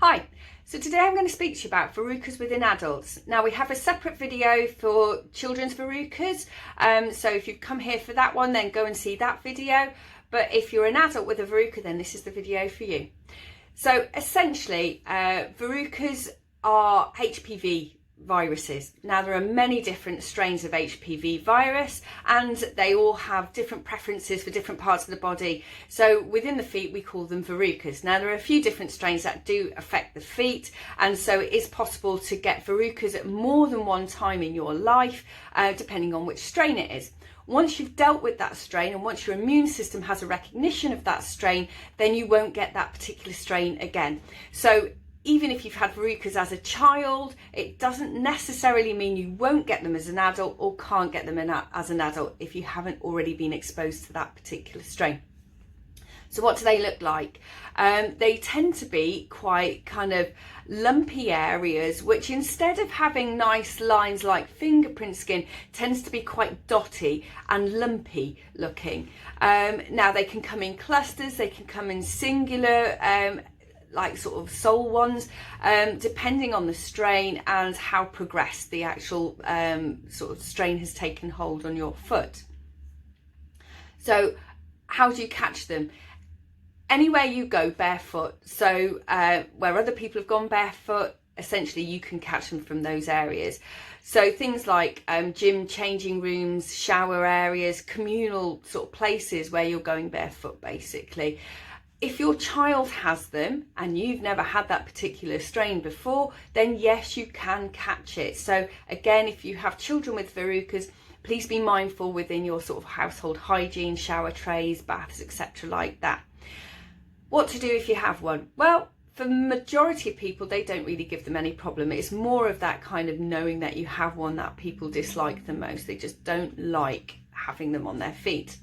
Hi, so today I'm going to speak to you about verrucas within adults. Now we have a separate video for children's verrucas, so if you've come here for that one then go and see that video, but if you're an adult with a verruca then this is the video for you. So essentially verrucas are HPV viruses. Now there are many different strains of HPV virus and they all have different preferences for different parts of the body. So within the feet we call them verrucas. Now there are a few different strains that do affect the feet, and so it is possible to get verrucas at more than one time in your life depending on which strain it is. Once you've dealt with that strain and once your immune system has a recognition of that strain, then you won't get that particular strain again. So even if you've had verrucas as a child, it doesn't necessarily mean you won't get them as an adult or can't get them as an adult if you haven't already been exposed to that particular strain. So what do they look like? They tend to be quite kind of lumpy areas, which instead of having nice lines like fingerprint skin, tends to be quite dotty and lumpy looking. Now they can come in clusters, they can come in singular, like sort of sole ones, depending on the strain and how progressed the actual sort of strain has taken hold on your foot. So how do you catch them? Anywhere you go barefoot, so where other people have gone barefoot, essentially you can catch them from those areas. So things like gym changing rooms, shower areas, communal sort of places where you're going barefoot basically. If your child has them and you've never had that particular strain before, then yes, you can catch it. So again, if you have children with verrucas, please be mindful within your sort of household hygiene, shower trays, baths, etc. like that. What to do if you have one? Well, for the majority of people, they don't really give them any problem. It's more of that kind of knowing that you have one that people dislike the most. They just don't like having them on their feet.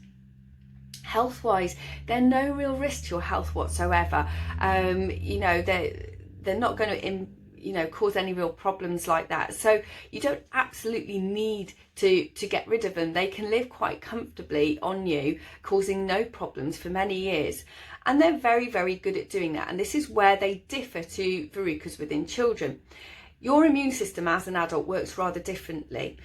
Health-wise, they're no real risk to your health whatsoever. You know, they're not going to cause any real problems like that. So you don't absolutely need to get rid of them. They can live quite comfortably on you, causing no problems for many years. And they're very, very good at doing that. And this is where they differ to verrucas within children. Your immune system as an adult works rather differently.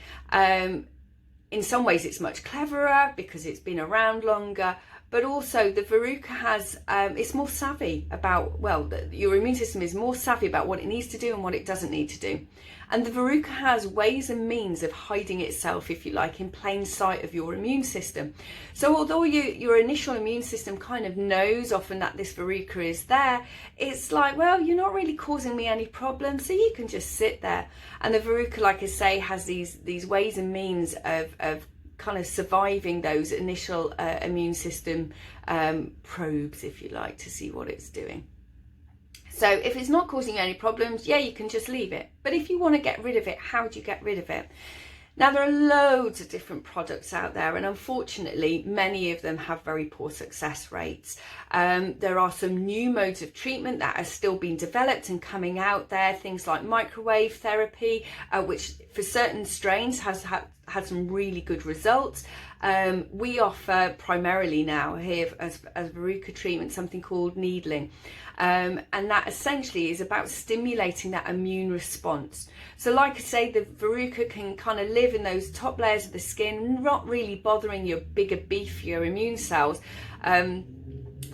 In some ways it's much cleverer because it's been around longer, but also the verruca has, it's more savvy about, well, your immune system is more savvy about what it needs to do and what it doesn't need to do. And the verruca has ways and means of hiding itself, if you like, in plain sight of your immune system. So although your initial immune system kind of knows often that this verruca is there, it's like, well, you're not really causing me any problems, so you can just sit there. And the verruca, like I say, has these ways and means of kind of surviving those initial immune system probes, if you like, to see what it's doing. So if it's not causing you any problems, yeah, you can just leave it. But if you want to get rid of it, how do you get rid of it? Now, there are loads of different products out there, and unfortunately, many of them have very poor success rates. There are some new modes of treatment that are still being developed and coming out there, things like microwave therapy, which for certain strains has had some really good results. We offer primarily now here as verruca treatment something called needling. And that essentially is about stimulating that immune response. So like I say, the verruca can kind of live in those top layers of the skin, not really bothering your bigger, beefier immune cells, and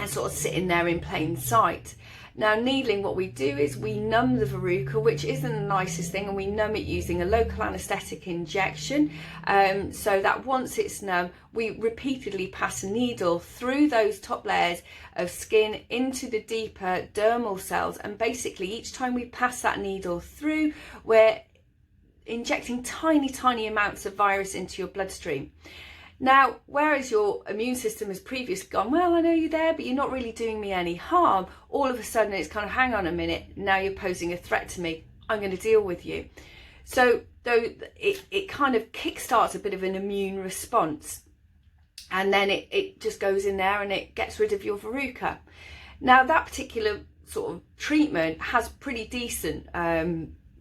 sort of sitting there in plain sight. Now, needling, what we do is we numb the verruca, which isn't the nicest thing, and we numb it using a local anaesthetic injection, so that once it's numb, we repeatedly pass a needle through those top layers of skin into the deeper dermal cells, and basically each time we pass that needle through, we're injecting tiny amounts of virus into your bloodstream. Now, whereas your immune system has previously gone, well, I know you're there, but you're not really doing me any harm, all of a sudden it's kind of, hang on a minute, now you're posing a threat to me, I'm going to deal with you. So though it kind of kickstarts a bit of an immune response, and then it just goes in there and it gets rid of your verruca. Now, that particular sort of treatment has pretty decent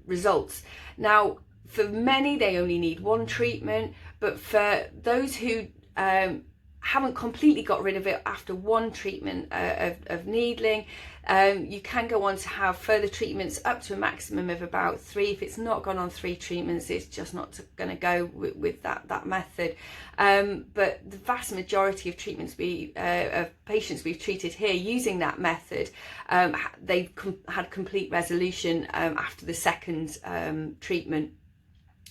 results. Now, for many, they only need one treatment, but for those who haven't completely got rid of it after one treatment of needling, you can go on to have further treatments up to a maximum of about 3. If it's not gone on 3 treatments, it's just not going to go with that method. But the vast majority of treatments of patients we've treated here using that method, they've had complete resolution after the second treatment.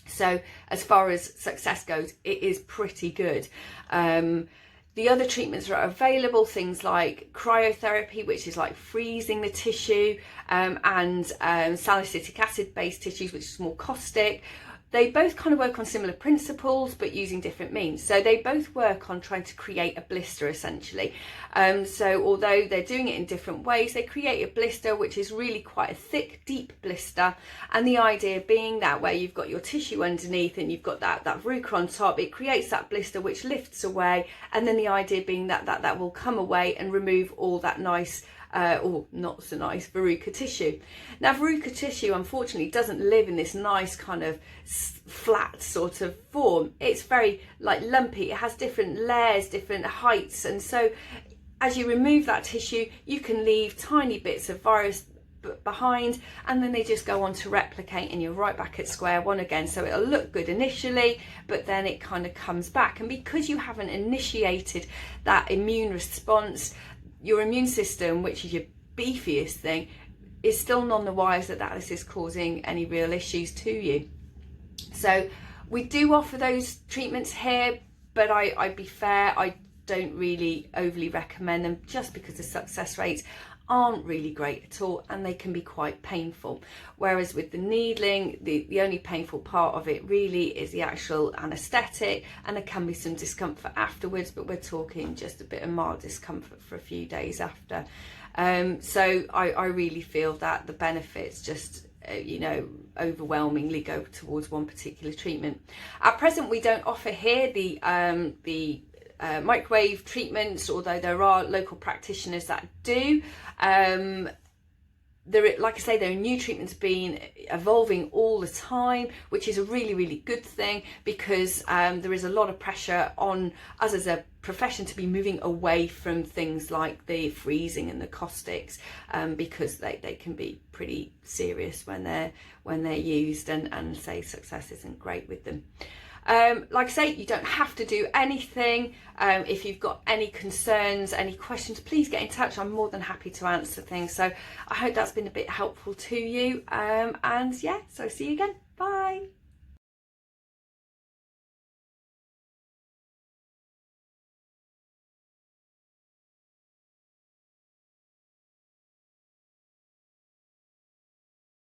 So as far as success goes, it is pretty good. The other treatments that are available, things like cryotherapy, which is like freezing the tissue, and salicylic acid based tissues, which is more caustic. They both kind of work on similar principles, but using different means. So they both work on trying to create a blister, essentially. So although they're doing it in different ways, they create a blister, which is really quite a thick, deep blister. And the idea being that where you've got your tissue underneath and you've got that verruca on top, it creates that blister which lifts away. And then the idea being that will come away and remove all that nice or not so nice verruca tissue. Now verruca tissue unfortunately doesn't live in this nice kind of flat sort of form. It's very like lumpy. It has different layers, different heights, and so as you remove that tissue you can leave tiny bits of virus behind, and then they just go on to replicate and you're right back at square one again. So it'll look good initially, but then it kind of comes back, and because you haven't initiated that immune response, your immune system, which is your beefiest thing, is still none the wiser that this is causing any real issues to you. So we do offer those treatments here, but I'd be fair, I don't really overly recommend them just because the success rates aren't really great at all, and they can be quite painful. Whereas with the needling, the only painful part of it really is the actual anaesthetic, and there can be some discomfort afterwards, but we're talking just a bit of mild discomfort for a few days after. So I really feel that the benefits just overwhelmingly go towards one particular treatment. At present we don't offer here the microwave treatments, although there are local practitioners that do. Like I say, there are new treatments being evolving all the time, which is a really, really good thing, because there is a lot of pressure on us as a profession to be moving away from things like the freezing and the caustics, because they can be pretty serious when they're used, and say success isn't great with them. Like I say, you don't have to do anything. If you've got any concerns, any questions, please get in touch. I'm more than happy to answer things. So I hope that's been a bit helpful to you. And yeah, so see you again. Bye.